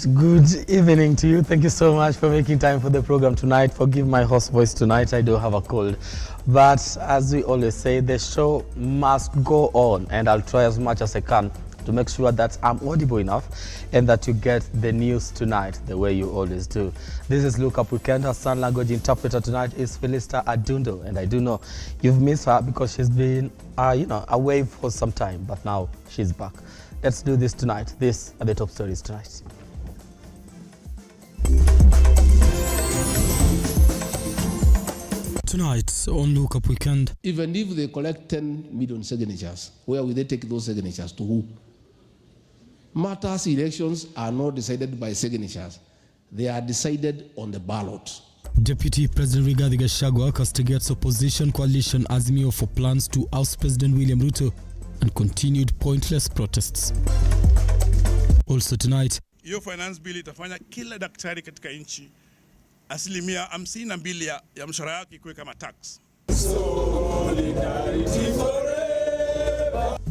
Good evening to you. Thank you so much for making time for the program tonight. Forgive my hoarse voice tonight. I do have a cold. But as we always say, the show must go on, and I'll try as much as I can to make sure that I'm audible enough and that you get the news tonight the way you always do. This is Look Up Weekend. Our sign language interpreter tonight is Felista Adundo, and I do know you've missed her because she's been away for some time, but now she's back. Let's do this tonight. These are the top stories tonight. Tonight on Look Up Weekend. Even if they collect 10 million signatures, where will they take those signatures? To who? Matters elections are not decided by signatures. They are decided on the ballot. Deputy President Rigathi Gachagua castigates opposition coalition Azimio for plans to oust President William RUTO and continued pointless protests. Also tonight, hiyo finance bill itafanya kila daktari katika nchi asilimia 52 ya mshahara yake ikuwe kama tax.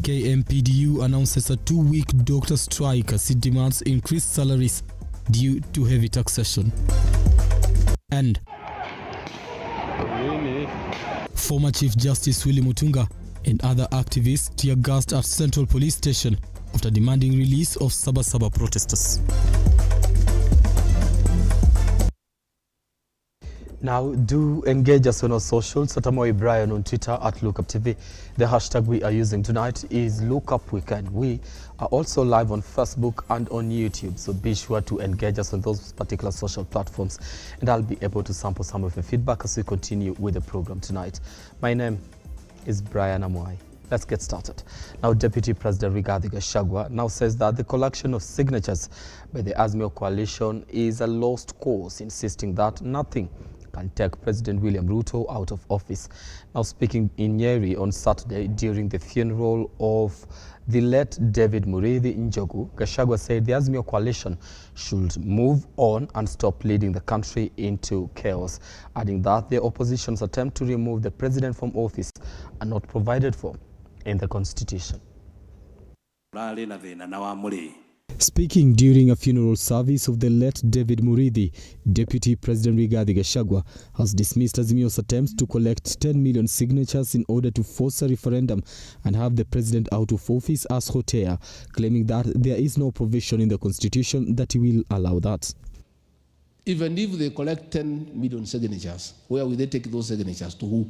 Kmpdu announces a 2-week doctor strike as it demands increased salaries due to heavy taxation. And former Chief Justice Willy Mutunga and other activists tear-gassed at Central Police Station after demanding release of Sabasaba protesters. Now, do engage us on our socials. Satamoy Brian on Twitter at Lookuptv. The hashtag we are using tonight is #LookUpWeekend. We are also live on Facebook and on YouTube, so be sure to engage us on those particular social platforms, and I'll be able to sample some of your feedback as we continue with the program tonight. My name is Brian Amwai. Let's get started. Now, Deputy President Rigathi Gachagua now says that the collection of signatures by the Azimio coalition is a lost cause, insisting that nothing can take President William RUTO out of office. Now, speaking in Nyeri on Saturday during the funeral of the late David Muriithi Njogu, Gachagua said the Azimio coalition should move on and stop leading the country into chaos, adding that the opposition's attempt to remove the president from office are not provided for in the constitution. Speaking during a funeral service of the late David Muriithi, Deputy President Rigathi Gachagua has dismissed Azimio's attempts to collect 10 million signatures in order to force a referendum and have the president out of office as hotea, claiming that there is no provision in the constitution that will allow that. Even if they collect 10 million signatures, where will they take those signatures? To who?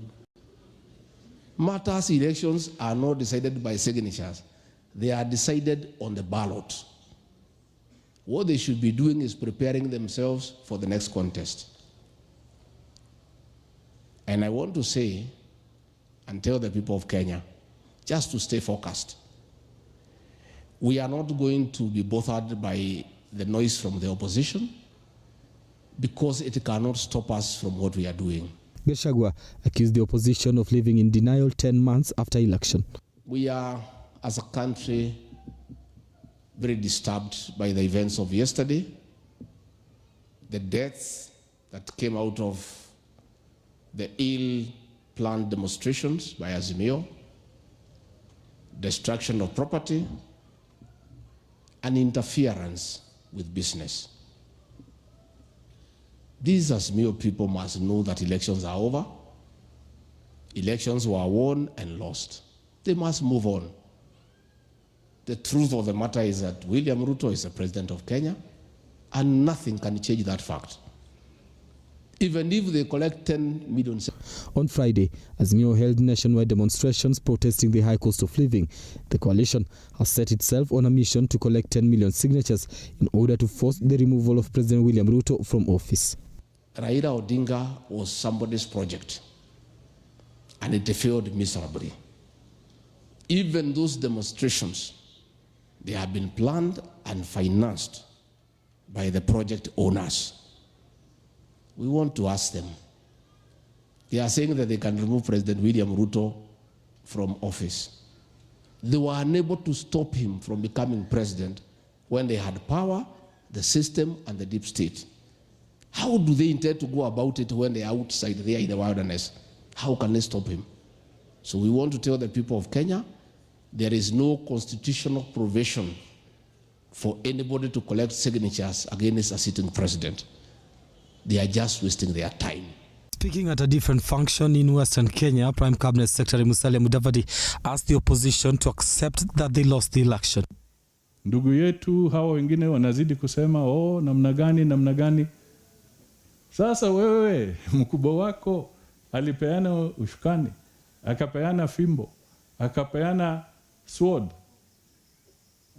Matters elections are not decided by signatures. They are decided on the ballot. What they should be doing is preparing themselves for the next contest. And I want to say and tell the people of Kenya just to stay focused. We are not going to be bothered by the noise from the opposition because it cannot stop us from what we are doing. Gachagua accused the opposition of living in denial 10 months after election. We are, as a country, very disturbed by the events of yesterday, the deaths that came out of the ill-planned demonstrations by Azimio, destruction of property, and interference with business. These Azimio people must know that elections are over. Elections were won and lost. They must move on. The truth of the matter is that William RUTO is the president of Kenya, and nothing can change that fact. Even if they collect 10 million. On Friday, Azimio held nationwide demonstrations protesting the high cost of living. The coalition has set itself on a mission to collect 10 million signatures in order to force the removal of President William RUTO from office. Raila Odinga was somebody's project, and it failed miserably. Even those demonstrations, they have been planned and financed by the project owners. We want to ask them. They are saying that they can remove President William RUTO from office. They were unable to stop him from becoming president when they had power, the system, and the deep state. How do they intend to go about it when they are outside there in the wilderness? How can they stop him? So we want to tell the people of Kenya, there is no constitutional provision for anybody to collect signatures against a sitting president. They are just wasting their time. Speaking at a different function in Western Kenya, Prime Cabinet Secretary Musalia Mudavadi asked the opposition to accept that they lost the election. Ndugu yetu hawa wengine wanazidi kusema namna gani. Sasa wewe mkubwa wako alipeana ushukani, akapeana fimbo, akapeana sword,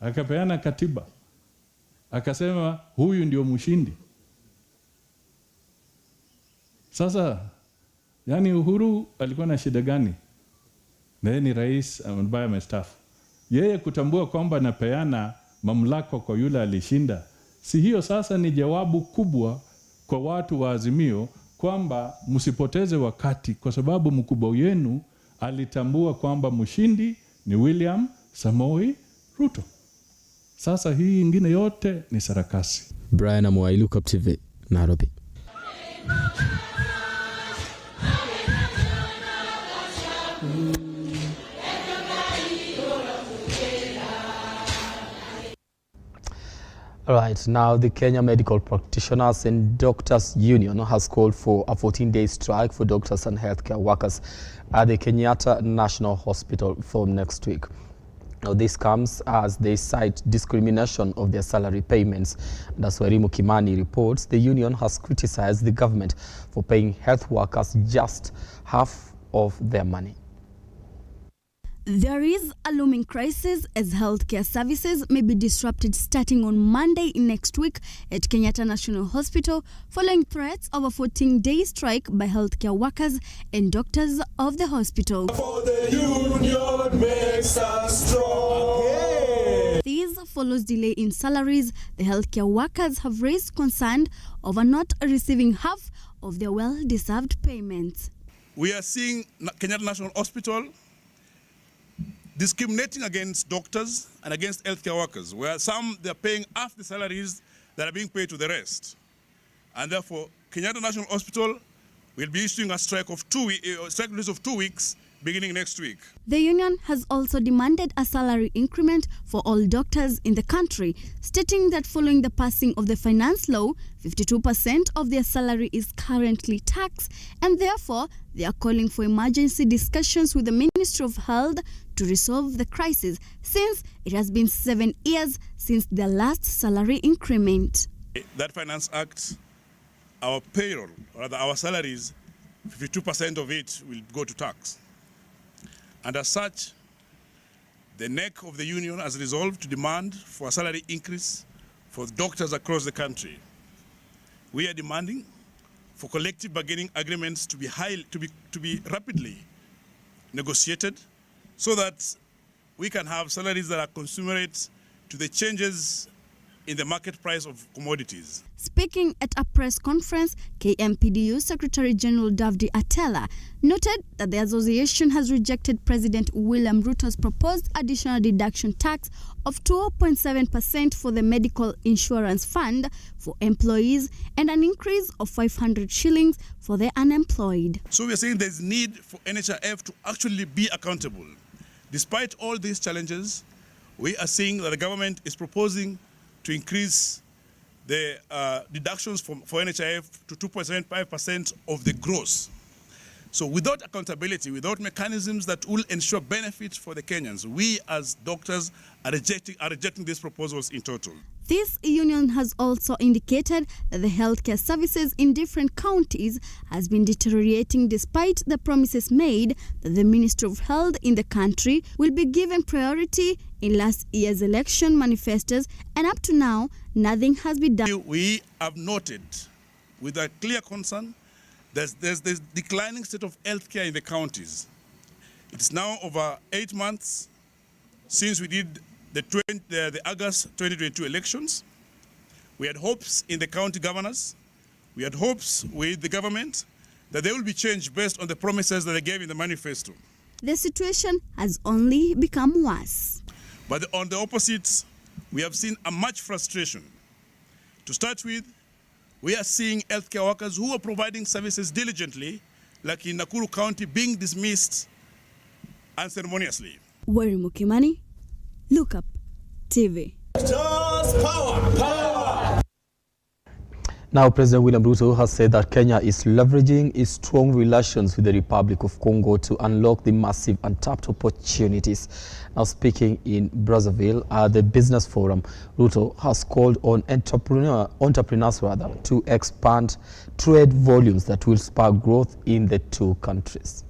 akapeana katiba, akasema huyu ndio mshindi. Sasa yani Uhuru alikuwa na shida gani? Na yeye ni rais ambaye amestaafu. Yeye kutambua kwamba anapeana mamlaka kwa yule alishinda. Si hiyo sasa ni jawabu kubwa kwa watu wa Azimio kwamba msipoteze wakati, kwa sababu mkubwa wenu alitambua kwamba mshindi ni William Samoei Ruto. Sasa hii ingine yote ni sarakasi. Brian Amwai, Lookuptv, Nairobi. All right, now the Kenya Medical Practitioners and Doctors Union has called for a 14-day strike for doctors and healthcare workers at the Kenyatta National Hospital from next week. Now, this comes as they cite discrimination of their salary payments. And as Werimu Kimani reports, the union has criticized the government for paying health workers just half of their money. There is a looming crisis as healthcare services may be disrupted starting on Monday next week at Kenyatta National Hospital following threats of a 14-day strike by healthcare workers and doctors of the hospital. For the union makes us strong. This follows delay in salaries. The healthcare workers have raised concern over not receiving half of their well-deserved payments. We are seeing Kenyatta National Hospital discriminating against doctors and against healthcare workers, where some they're paying half the salaries that are being paid to the rest. And therefore, Kenyatta National Hospital will be issuing a strike of 2 weeks beginning next week. The union has also demanded a salary increment for all doctors in the country, stating that following the passing of the finance law, 52% of their salary is currently taxed, and therefore they are calling for emergency discussions with the Ministry of Health to resolve the crisis, since it has been 7 years since their last salary increment. That Finance Act, our payroll, or rather our salaries, 52% of it will go to tax. And as such, the neck of the union has resolved to demand for a salary increase for doctors across the country. We are demanding for collective bargaining agreements to be rapidly negotiated so that we can have salaries that are commensurate to the changes in the market price of commodities. Speaking at a press conference, Kmpdu Secretary General Davdi Atela noted that the association has rejected President William Ruto's proposed additional deduction tax of 2.7% for the medical insurance fund for employees and an increase of 500 shillings for the unemployed. So we are saying there's need for NHIF to actually be accountable. Despite all these challenges, we are seeing that the government is proposing to increase the deductions for NHIF to 2.75% of the gross. So without accountability, without mechanisms that will ensure benefits for the Kenyans, we as doctors are rejecting these proposals in total. This union has also indicated that the healthcare services in different counties has been deteriorating despite the promises made that the Ministry of Health in the country will be given priority in last year's election manifestos, and up to now, nothing has been done. We have noted with a clear concern there's this declining state of healthcare in the counties. It's now over 8 months since we did the August 2022 elections. We had hopes in the county governors, we had hopes with the government that there will be change based on the promises that they gave in the manifesto. The situation has only become worse. But on the opposite, we have seen a much frustration. To start with, we are seeing healthcare workers who are providing services diligently, like in Nakuru County, being dismissed unceremoniously. Werimu Kimani, Lookuptv. us power. Power. Now, President William RUTO has said that Kenya is leveraging its strong relations with the Republic of Congo to unlock the massive untapped opportunities. Now, speaking in Brazzaville at the Business Forum, RUTO has called on entrepreneurs to expand trade volumes that will spark growth in the two countries.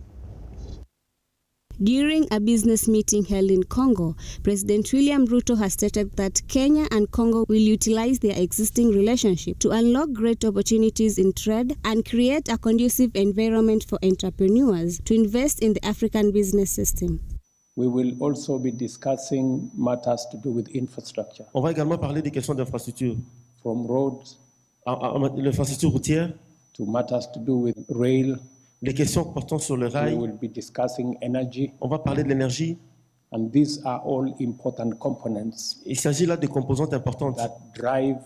During a business meeting held in Congo, President William RUTO has stated that Kenya and Congo will utilize their existing relationship to unlock great opportunities in trade and create a conducive environment for entrepreneurs to invest in the African business system. We will also be discussing matters to do with infrastructure. On va également parler des questions d'infrastructure. From roads, l'infrastructure routière, to matters to do with rail. Les questions portant sur le rail. We will be discussing energy. On va parler de l'énergie. And these are all important components. Il s'agit là de composantes importantes that drive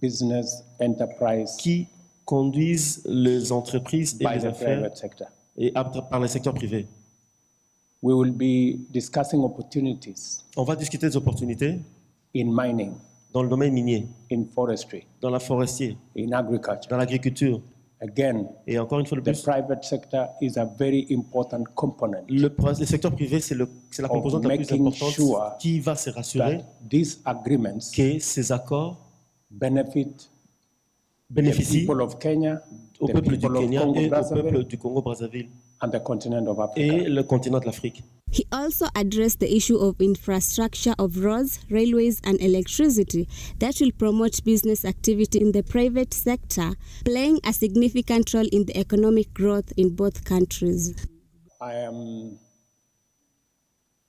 business enterprise qui conduisent les entreprises et les affaires et par le secteur privé. We will be discussing opportunities. On va discuter des opportunités in mining, dans le domaine minier, in forestry, dans la forestier, in agriculture, dans l'agriculture. Again, et encore une fois de plus, the private sector is a very important component. Le secteur privé, c'est la composante la plus importante qui va se rassurer these agreements que ces accords bénéficient the people of Kenya, au peuple du Kenya et au peuple du Congo-Brazzaville and the continent of Africa. Et le continent de l'Afrique. He also addressed the issue of infrastructure of roads, railways, and electricity that will promote business activity in the private sector, playing a significant role in the economic growth in both countries. I am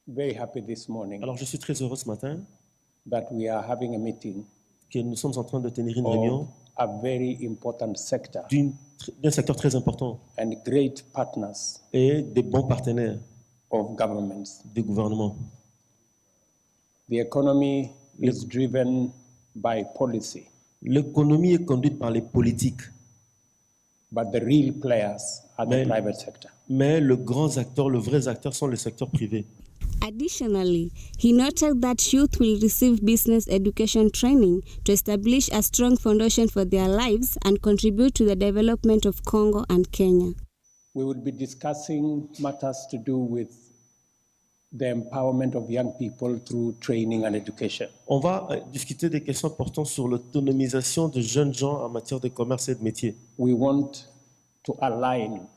very happy this morning. Alors, je suis très heureux ce matin that we are having a meeting que nous sommes en train de tenir une réunion a very important sector d'un secteur très important and great partners et des bons partenaires of governments. Des gouvernements. The economy is driven by policy. L'économie est conduite par les politiques. But the real players are the private sector. Mais les grands acteurs, les vrais acteurs sont les secteurs privés. Additionally, he noted that youth will receive business education training to establish a strong foundation for their lives and contribute to the development of Congo and Kenya. We will be discussing matters to do with the empowerment of young people through training and education. On va discuter des questions portant sur l'autonomisation de jeunes gens en matière de commerce et de métier. We want to align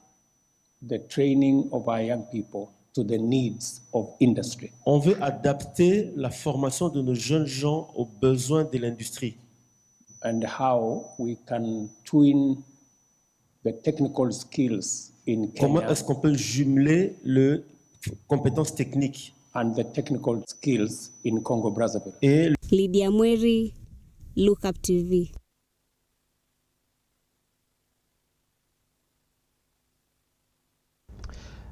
the training of our young people to the needs of industry. On veut adapter la formation de nos jeunes gens aux besoins de l'industrie. And how we can twin the technical skills in Kenya. Comment est-ce qu'on peut jumeler les compétences techniques and the technical skills in Congo-Brazzaville? Et Lydia Mweri, Lookuptv.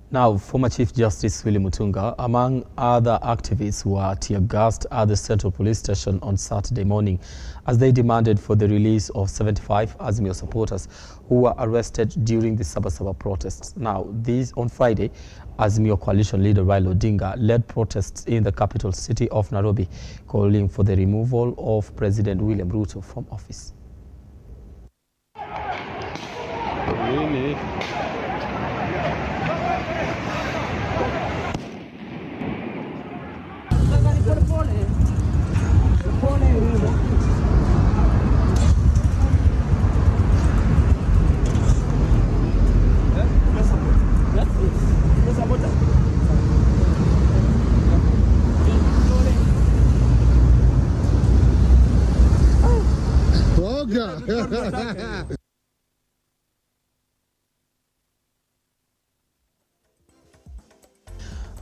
Now, former Chief Justice Willy Mutunga, among other activists, were tear-gassed at the Central Police Station on Saturday morning as they demanded for the release of 75 Azimio supporters who were arrested during the Sabasaba protests. Now, these on Friday, Azimio coalition leader Raila Odinga led protests in the capital city of Nairobi, calling for the removal of President William RUTO from office. Really?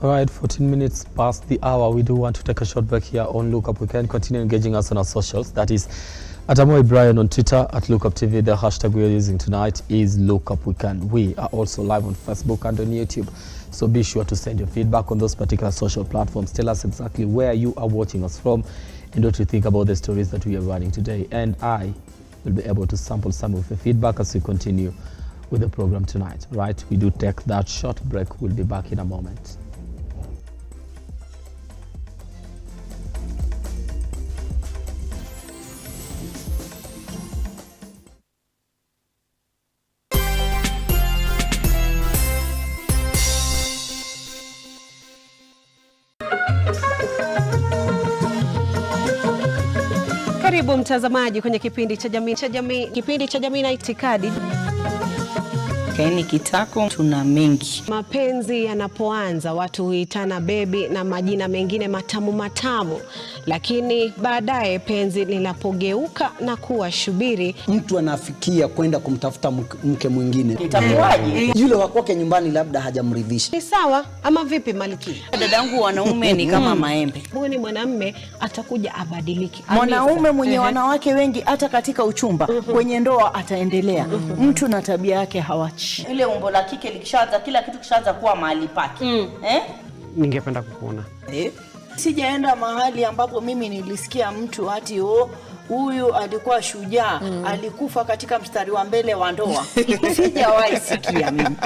All right, 14 minutes past the hour. We do want to take a short break here on Lookup. We can continue engaging us on our socials. That is at Amoy Brian on Twitter, at Lookuptv. The hashtag we are using tonight is Lookup Weekend. We are also live on Facebook and on YouTube. So be sure to send your feedback on those particular social platforms. Tell us exactly where you are watching us from and what you think about the stories that we are running today. And I will be able to sample some of the feedback as we continue with the program tonight. Right, we do take that short break. We'll be back in a moment. Karibu mtazamaji kwenye kipindi cha jamii na itikadi. Kaini kitako tuna mengi. Mapenzi yanapoanza watu huitana bebi na majina mengine matamu, lakini baadaye penzi linapogeuka na kuwa shubiri, mtu anafikia kwenda kumtafuta mke mwingine. Itakuwaje? Yule wa kwake nyumbani labda hajamridhisha. Ni sawa ama vipi Malkia? Dadangu, wanaume ni kama maembe. Huyu mwanamume atakuja abadiliki. Mwanaume mwenye wanawake wengi hata katika uchumba, kwenye ndoa ataendelea. Mtu na tabia yake hawachi. Ile umbo la kike likishaanza, kila kitu kishaanza kuwa mahali pake. Ningependa kukuona. Sijaenda mahali ambapo mimi nilisikia mtu ati huyu alikuwa shujaa, alikufa katika mstari wa mbele wa ndoa. Sijawahi sikia mimi.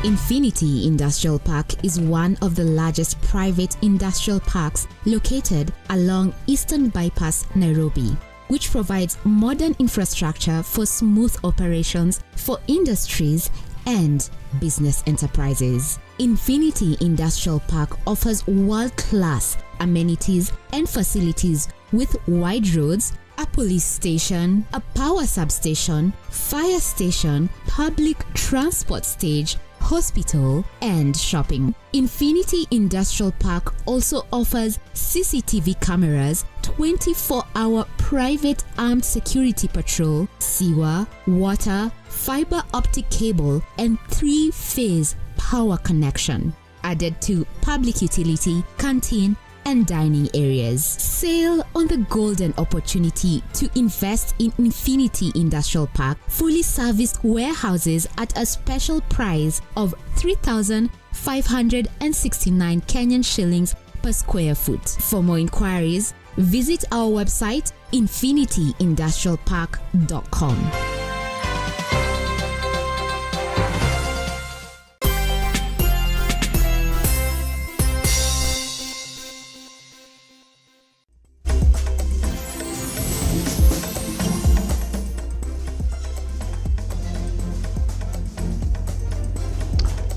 Infinity Industrial Park is one of the largest private industrial parks located along Eastern Bypass, Nairobi, which provides modern infrastructure for smooth operations for industries and business enterprises. Infinity Industrial Park offers world-class amenities and facilities with wide roads, a police station, a power substation, fire station, public transport stage, hospital, and shopping. Infinity Industrial Park also offers CCTV cameras, 24-hour private armed security patrol, sewer, water, fiber optic cable, and 3-phase power connection, added to public utility, canteen, and dining areas. Sail on the golden opportunity to invest in Infinity Industrial Park, fully serviced warehouses at a special price of 3,569 Kenyan shillings per square foot. For more inquiries, visit our website infinityindustrialpark.com.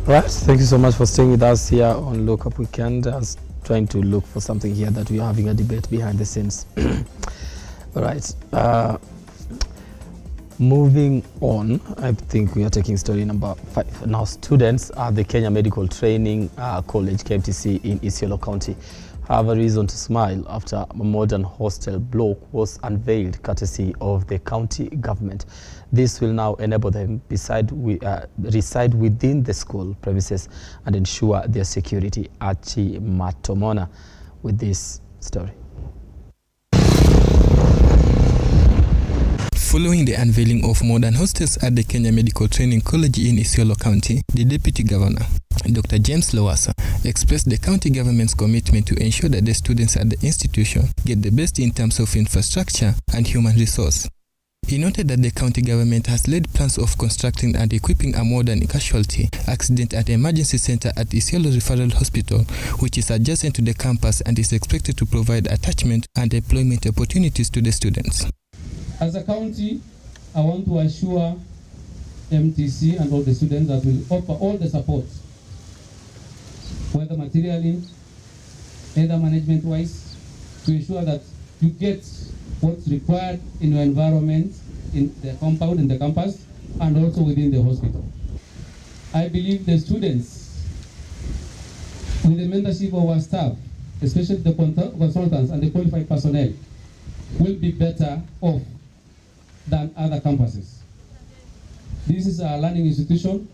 Right, thank you so much for staying with us here on Look Up Weekend. I was trying to look for something here that we are having a debate behind the scenes. All right, moving on, I think we are taking story number 5. Now, students at the Kenya Medical Training College, KMTC, in Isiolo County have a reason to smile after a modern hostel block was unveiled courtesy of the county government. This will now enable them reside within the school premises and ensure their security. Achi Matomona with this story. Following the unveiling of modern hostels at the Kenya Medical Training College in Isiolo County, the Deputy Governor, Dr. James Lowassa, expressed the county government's commitment to ensure that the students at the institution get the best in terms of infrastructure and human resource. He noted that the county government has laid plans of constructing and equipping a modern casualty, accident and emergency center at Isiolo Referral Hospital, which is adjacent to the campus and is expected to provide attachment and employment opportunities to the students. As a county, I want to assure MTC and all the students that will offer all the support, whether materially, either management-wise, to ensure that you get what's required in your environment, in the compound, in the campus, and also within the hospital. I believe the students, with the mentorship of our staff, especially the consultants and the qualified personnel, will be better off than other campuses. This is a learning institution.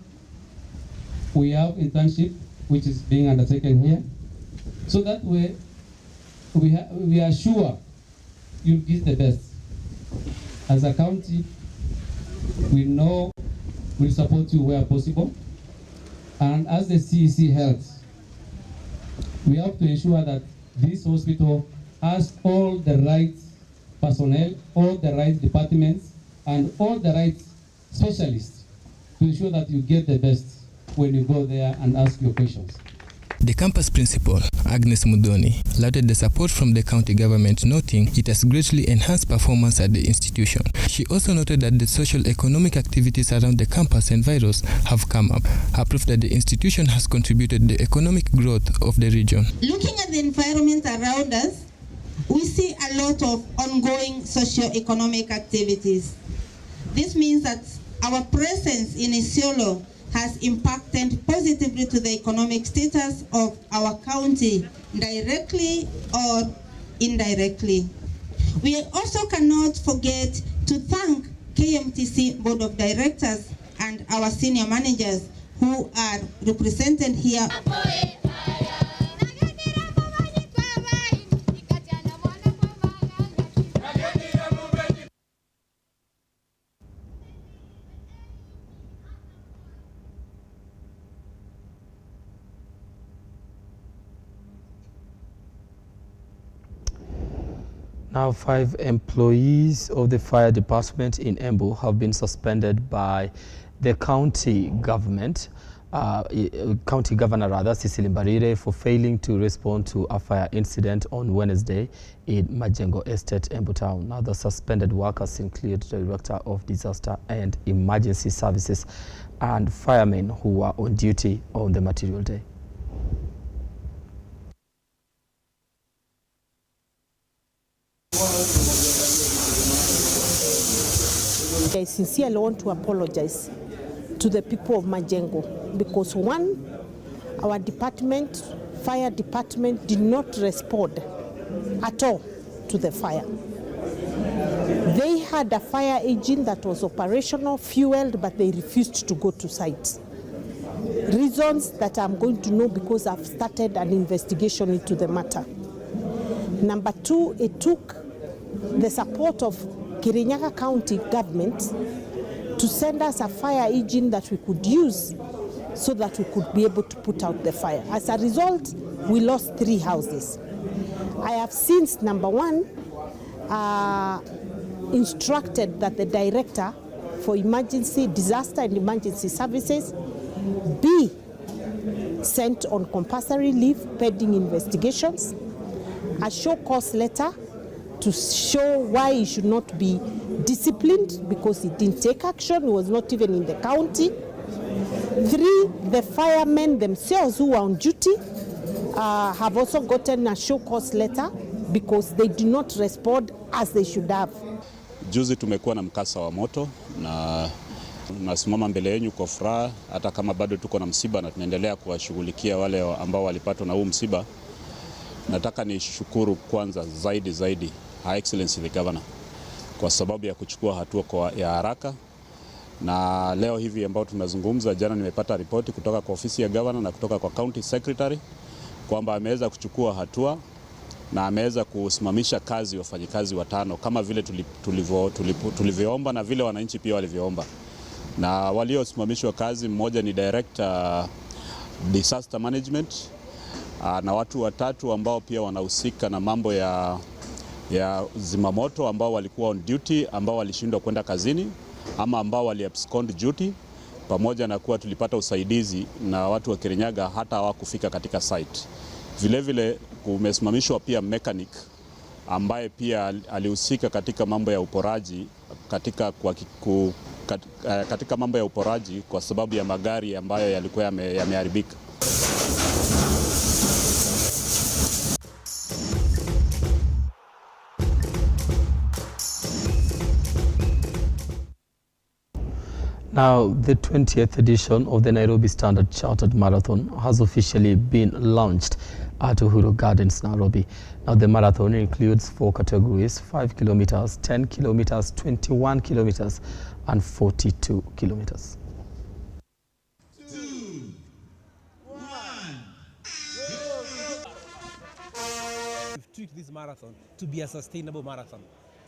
We have internship, which is being undertaken here. So that way, we are sure you'll get the best. As a county, we know we'll support you where possible. And as the CEC Health, we have to ensure that this hospital has all the right personnel, all the right departments, and all the right specialists to ensure that you get the best when you go there and ask your questions. The campus principal, Agnes Mudoni, lauded the support from the county government, noting it has greatly enhanced performance at the institution. She also noted that the social economic activities around the campus and virus have come up, a proof that the institution has contributed to the economic growth of the region. Looking at the environment around us, we see a lot of ongoing socio-economic activities. This means that our presence in Isiolo has impacted positively to the economic status of our county, directly or indirectly. We also cannot forget to thank KMTC Board of Directors and our senior managers who are represented here. Now, 5 employees of the fire department in EMBU have been suspended by the county government, county governor rather, Cecily Mbarire, for failing to respond to a fire incident on Wednesday in Majengo Estate, EMBU town. Now, the suspended workers include the Director of Disaster and Emergency Services and firemen who were on duty on the material day. I sincerely want to apologize to the people of Majengo because one, our department, fire department, did not respond at all to the fire. They had a fire engine that was operational, fueled, but they refused to go to site. Reasons that I'm going to know because I've started an investigation into the matter. Number two, it took the support of Kirinyaga County government to send us a fire engine that we could use so that we could be able to put out the fire. As a result, we lost 3 houses. I have since, number one, instructed that the Director for Emergency, Disaster and Emergency Services be sent on compulsory leave pending investigations, a show cause letter to show why he should not be disciplined because he didn't take action, he was not even in the county. 3, the firemen themselves who were on duty have also gotten a show cause letter because they did not respond as they should have. Juzi tumekuwa na mkasa wa moto na nasimama mbele yenu kwa furaha hata kama bado tuko na msiba na tunaendelea kuwashughulikia wale ambao walipatwa na huu msiba. Nataka nishukuru kwanza zaidi Her Excellency the Governor kwa sababu ya kuchukua hatua ya haraka, na leo hivi ambao tunazungumza, jana nimepata ripoti kutoka kwa ofisi ya Governor na kutoka kwa County Secretary kwamba ameweza kuchukua hatua na ameweza kusimamisha kazi wafanyikazi 5 kama vile tulivyoomba na vile wananchi pia walivyoomba. Na waliosimamishwa kazi, mmoja ni Director Disaster Management na watu 3 ambao pia wanahusika na mambo ya zimamoto ambao walikuwa on duty, ambao walishindwa kwenda kazini ama ambao waliabscond duty, pamoja na kuwa tulipata usaidizi na watu wa Kirinyaga hata hawakufika katika site. Vile kumesimamishwa pia mechanic ambaye pia alihusika katika mambo ya uporaji katika mambo ya uporaji kwa sababu ya magari ambayo yalikuwa yameharibika. Now, the 20th edition of the Nairobi Standard Chartered Marathon has officially been launched at Uhuru Gardens, Nairobi. Now, the marathon includes 4 categories: 5 kilometers, 10 kilometers, 21 kilometers, and 42 kilometers. 2, 1, We've tweaked this marathon to be a sustainable marathon.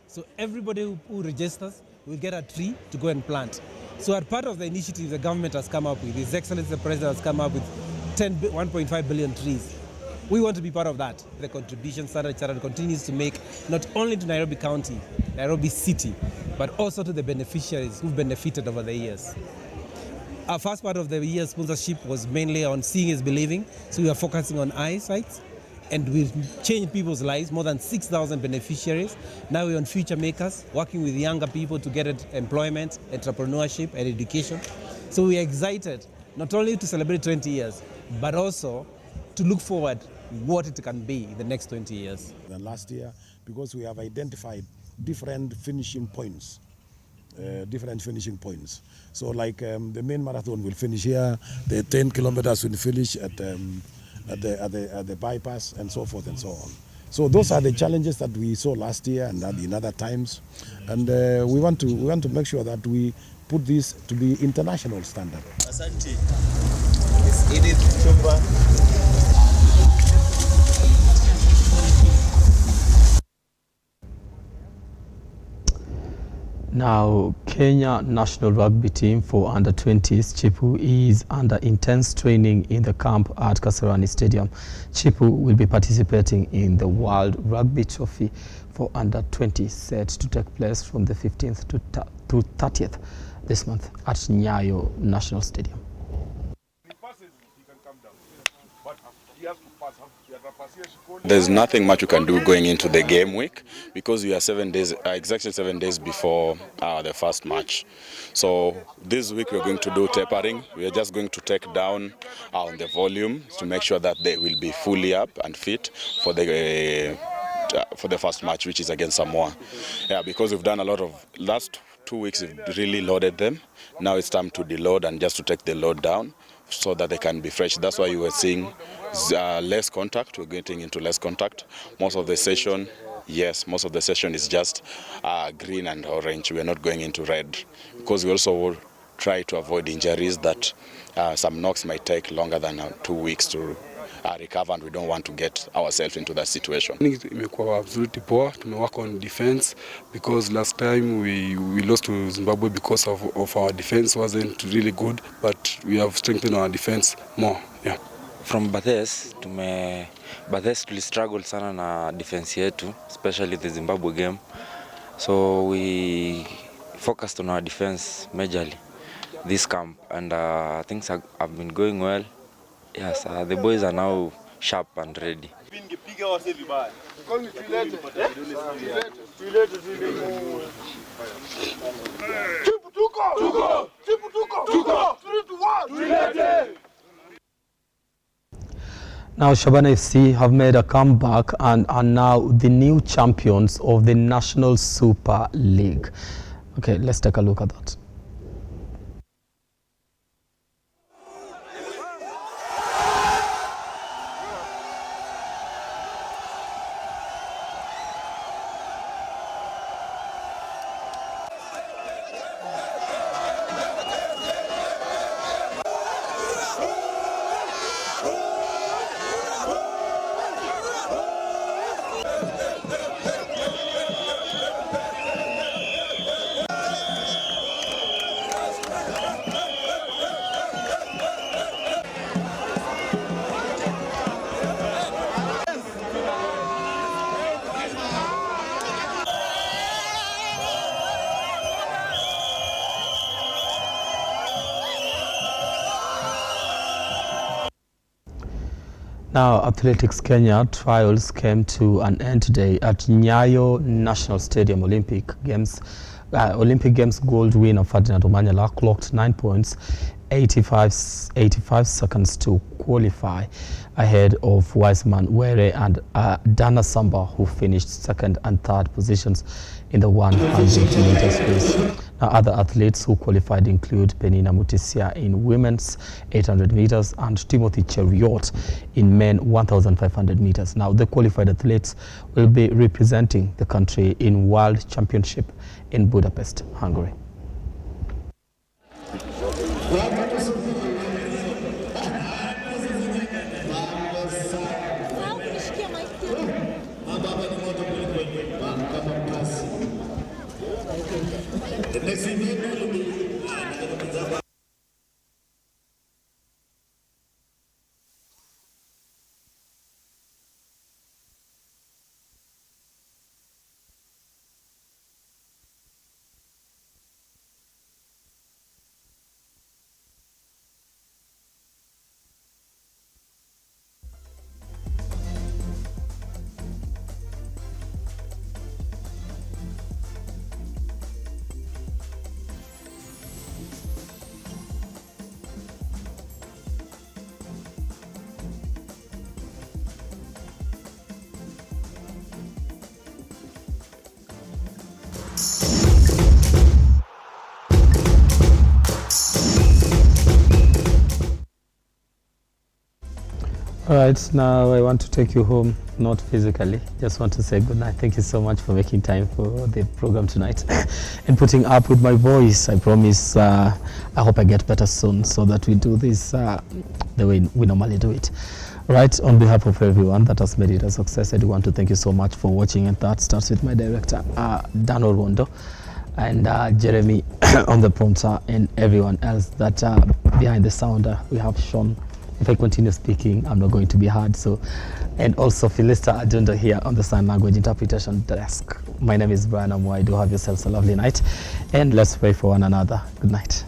So everybody who registers will get a tree to go and plant. So as part of the initiative the government has come up with, His Excellency the President has come up with 1.5 billion trees. We want to be part of that. The contribution Standard Chartered continues to make, not only to Nairobi County, Nairobi City, but also to the beneficiaries who've benefited over the years. Our first part of the year sponsorship was mainly on seeing is believing. So we are focusing on eyesight. And we've changed people's lives, more than 6,000 beneficiaries. Now we're on future makers, working with younger people to get employment, entrepreneurship, and education. So we're excited, not only to celebrate 20 years, but also to look forward what it can be in the next 20 years. Than last year, because we have identified different finishing points. So like the main marathon will finish here, the 10 kilometers will finish at the bypass, and so forth and so on. So those are the challenges that we saw last year and in other times, and we want to make sure that we put this to be international standard. Asante. It's Edith Chumba. Now, Kenya national rugby team for under-20s, Chipu, is under intense training in the camp at Kasarani Stadium. Chipu will be participating in the World Rugby Trophy for under-20, set to take place from the 15th to 30th this month at Nyayo National Stadium. There's nothing much you can do going into the game week because we are 7 days, exactly 7 days before the first match. So this week we're going to do tapering. We are just going to take down the volume to make sure that they will be fully up and fit for the first match, which is against Samoa. Yeah, because we've done a lot of last 2 weeks, we've really loaded them. Now it's time to deload and just to take the load down so that they can be fresh. That's why you were seeing less contact. We're getting into less contact. Most of the session is just green and orange. We're not going into red because we also will try to avoid injuries that some knocks might take longer than 2 weeks to recover, and we don't want to get ourselves into that situation. Imekuwa absolutely poor. Tumework on defense because last time we lost to Zimbabwe because of our defense wasn't really good, but we have strengthened our defense more. Yeah. From Bathes tuli struggle sana na defense yetu, especially the Zimbabwe game. So we focused on our defense majorly this camp, and things have been going well. Yes, the boys are now sharp and ready. Now, Shabana FC have made a comeback and are now the new champions of the National Super League. Okay, let's take a look at that. Now, Athletics Kenya trials came to an end today at Nyayo National Stadium. Olympic Games gold winner Ferdinand Omanyala clocked 9 points, 85 seconds to qualify, ahead of Wiseman Were and Dana Samba, who finished second and third positions in the 100-meter race. Now, other athletes who qualified include Penina Mutisia in women's 800 meters and Timothy Cheruiyot in men 1,500 meters. Now, the qualified athletes will be representing the country in World Championship in Budapest, Hungary. All right, now I want to take you home, not physically. Just want to say good night. Thank you so much for making time for the program tonight and putting up with my voice. I promise I hope I get better soon so that we do this the way we normally do it. Right, on behalf of everyone that has made it a success, I do want to thank you so much for watching, and that starts with my director, Dan Orondo, and Jeremy on the prompter, and everyone else that behind the sound. We have Sean. If I continue speaking, I'm not going to be heard. So, and also Philista Adunda here on the sign language interpretation desk. My name is Brian Amwai. Do have yourselves a lovely night, and let's pray for one another. Good night.